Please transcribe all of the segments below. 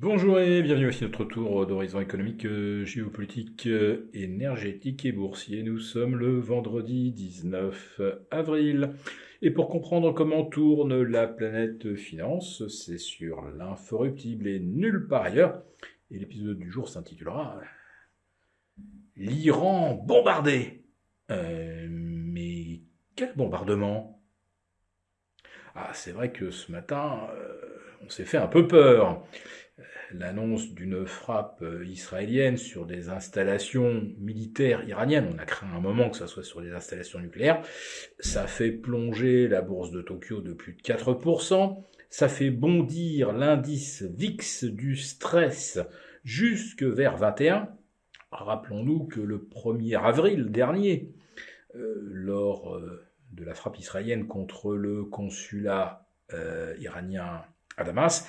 Bonjour et bienvenue aussi à notre tour d'horizon économique, géopolitique, énergétique et boursier. Nous sommes le vendredi 19 avril. Et pour comprendre comment tourne la planète finance, c'est sur l'inforruptible et nulle part ailleurs. Et l'épisode du jour s'intitulera L'Iran bombardé. Mais quel bombardement? Ah, c'est vrai que ce matin, on s'est fait un peu peur. L'annonce d'une frappe israélienne sur des installations militaires iraniennes, on a craint un moment que ça soit sur des installations nucléaires, ça fait plonger la bourse de Tokyo de plus de 4%, ça fait bondir l'indice VIX du stress jusque vers 21. Rappelons-nous que le 1er avril dernier, lors de la frappe israélienne contre le consulat iranien à Damas,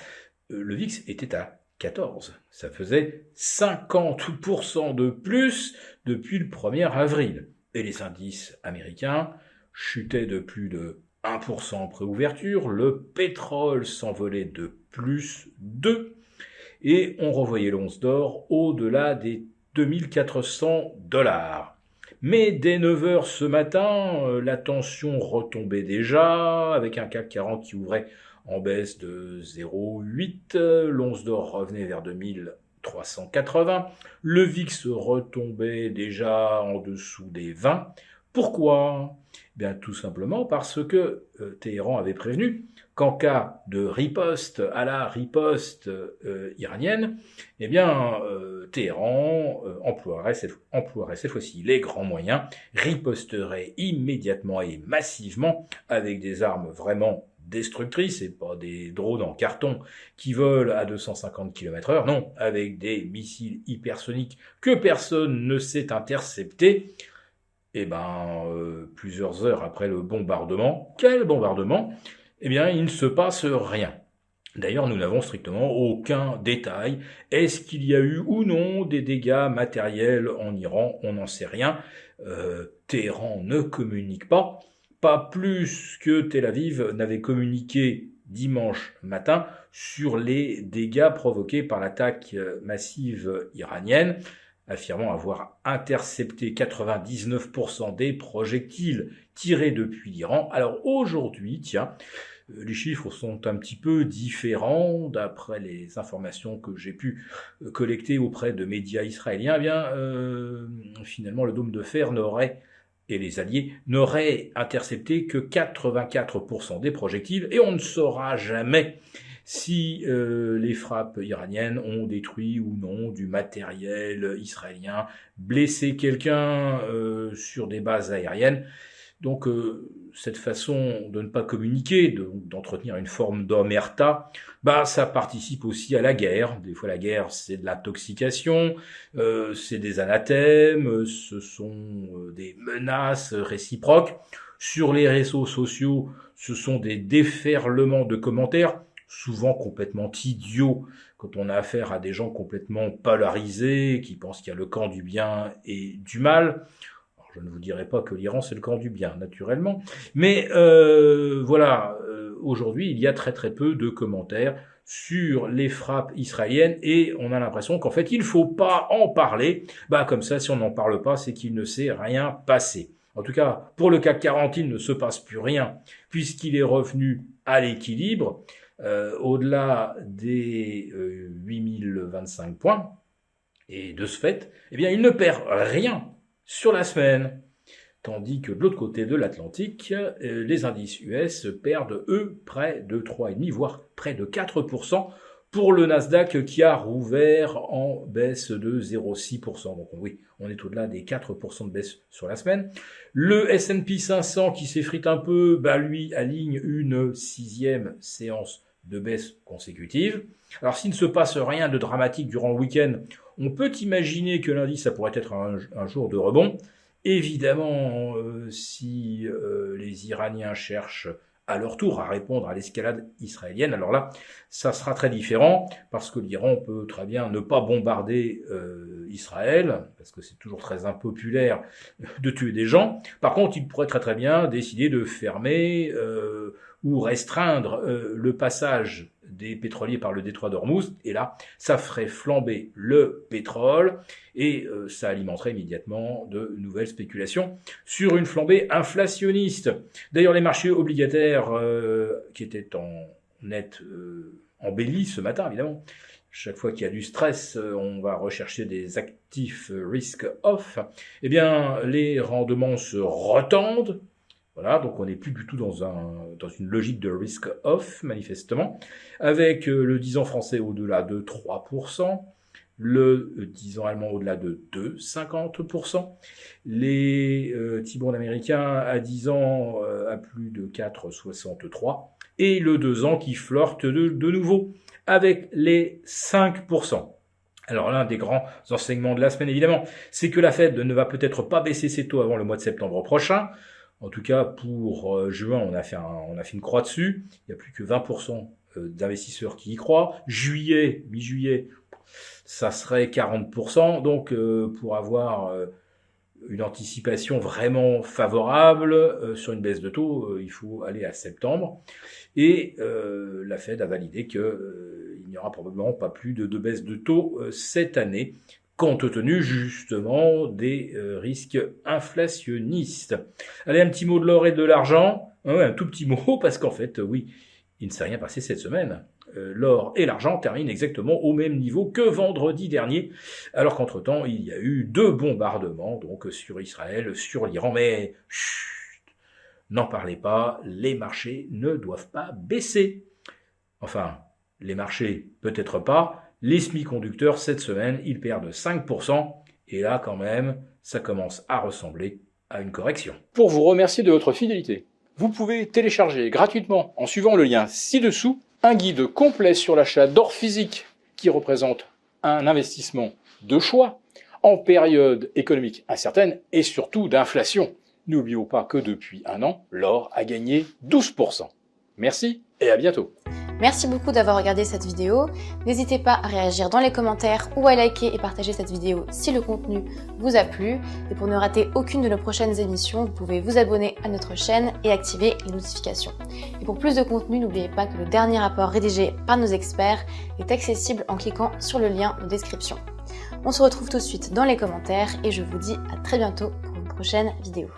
le VIX était à 14. Ça faisait 50% de plus depuis le 1er avril. Et les indices américains chutaient de plus de 1% en préouverture, le pétrole s'envolait de plus 2, et on revoyait l'once d'or au-delà des 2400 $. Mais dès 9 heures ce matin, la tension retombait déjà, avec un CAC 40 qui ouvrait en baisse de 0,8, l'once d'or revenait vers 2380, le VIX retombait déjà en dessous des 20. Pourquoi? Bien tout simplement parce que Téhéran avait prévenu qu'en cas de riposte à la riposte iranienne, eh bien Téhéran emploierait cette fois-ci les grands moyens, riposterait immédiatement et massivement avec des armes vraiment destructrices et pas des drones en carton qui volent à 250 km/h, non, avec des missiles hypersoniques que personne ne sait intercepter. Et plusieurs heures après le bombardement, quel bombardement? Eh bien, il ne se passe rien. D'ailleurs, nous n'avons strictement aucun détail. Est-ce qu'il y a eu ou non des dégâts matériels en Iran? On n'en sait rien. Téhéran ne communique pas plus que Tel Aviv n'avait communiqué dimanche matin sur les dégâts provoqués par l'attaque massive iranienne, affirmant avoir intercepté 99% des projectiles tirés depuis l'Iran. Alors aujourd'hui, tiens, les chiffres sont un petit peu différents d'après les informations que j'ai pu collecter auprès de médias israéliens. Finalement, le dôme de fer et les alliés n'auraient intercepté que 84% des projectiles, et on ne saura jamais si les frappes iraniennes ont détruit ou non du matériel israélien, blessé quelqu'un sur des bases aériennes. Donc cette façon de ne pas communiquer, d'entretenir une forme d'omerta, ça participe aussi à la guerre. Des fois la guerre c'est de l'intoxication, c'est des anathèmes, ce sont des menaces réciproques. Sur les réseaux sociaux, ce sont des déferlements de commentaires, souvent complètement idiots, quand on a affaire à des gens complètement polarisés, qui pensent qu'il y a le camp du bien et du mal. Je ne vous dirai pas que l'Iran c'est le camp du bien, naturellement, mais aujourd'hui il y a très très peu de commentaires sur les frappes israéliennes et on a l'impression qu'en fait il ne faut pas en parler. Comme ça, si on n'en parle pas, c'est qu'il ne s'est rien passé. En tout cas, pour le CAC 40, il ne se passe plus rien puisqu'il est revenu à l'équilibre au-delà des 8025 points, et de ce fait, il ne perd rien sur la semaine. Tandis que de l'autre côté de l'Atlantique, les indices US perdent, eux, près de 3,5, voire près de 4%, pour le Nasdaq qui a rouvert en baisse de 0,6%. Donc oui, on est au-delà des 4% de baisse sur la semaine. Le S&P 500 qui s'effrite un peu, lui aligne une 6e séance de baisse consécutive. Alors s'il ne se passe rien de dramatique durant le week-end, on peut imaginer que lundi ça pourrait être un jour de rebond. Évidemment, si les Iraniens cherchent à leur tour à répondre à l'escalade israélienne, alors là, ça sera très différent, parce que l'Iran peut très bien ne pas bombarder Israël, parce que c'est toujours très impopulaire de tuer des gens. Par contre, il pourrait très très bien décider de fermer ou restreindre le passage des pétroliers par le détroit d'Ormuz, et là, ça ferait flamber le pétrole, et ça alimenterait immédiatement de nouvelles spéculations sur une flambée inflationniste. D'ailleurs, les marchés obligataires qui étaient en net embellis ce matin, évidemment. Chaque fois qu'il y a du stress, on va rechercher des actifs risk-off. Eh bien, les rendements se retendent. Voilà, donc on n'est plus du tout dans une logique de risk-off, manifestement, avec le 10 ans français au-delà de 3%, le 10 ans allemand au-delà de 2,50%, les T-bonds américains à 10 ans à plus de 4,63%, et le 2 ans qui flirte de nouveau avec les 5%. Alors l'un des grands enseignements de la semaine, évidemment, c'est que la Fed ne va peut-être pas baisser ses taux avant le mois de septembre prochain. En tout cas, pour juin, on a fait une croix dessus. Il n'y a plus que 20% d'investisseurs qui y croient. Juillet, mi-juillet, ça serait 40%. Donc, pour avoir une anticipation vraiment favorable sur une baisse de taux, il faut aller à septembre. Et la Fed a validé qu'il n'y aura probablement pas plus de baisse de taux cette année, compte tenu justement des risques inflationnistes. Allez, un petit mot de l'or et de l'argent, un tout petit mot, parce qu'en fait, oui, il ne s'est rien passé cette semaine. L'or et l'argent terminent exactement au même niveau que vendredi dernier, alors qu'entre-temps, il y a eu 2 bombardements, donc sur Israël, sur l'Iran, mais chut, n'en parlez pas, les marchés ne doivent pas baisser. Enfin, les marchés, peut-être pas. Les semi-conducteurs, cette semaine, ils perdent 5%. Et là, quand même, ça commence à ressembler à une correction. Pour vous remercier de votre fidélité, vous pouvez télécharger gratuitement, en suivant le lien ci-dessous, un guide complet sur l'achat d'or physique qui représente un investissement de choix en période économique incertaine et surtout d'inflation. N'oublions pas que depuis un an, l'or a gagné 12%. Merci et à bientôt. Merci beaucoup d'avoir regardé cette vidéo. N'hésitez pas à réagir dans les commentaires ou à liker et partager cette vidéo si le contenu vous a plu. Et pour ne rater aucune de nos prochaines émissions, vous pouvez vous abonner à notre chaîne et activer les notifications. Et pour plus de contenu, n'oubliez pas que le dernier rapport rédigé par nos experts est accessible en cliquant sur le lien de description. On se retrouve tout de suite dans les commentaires et je vous dis à très bientôt pour une prochaine vidéo.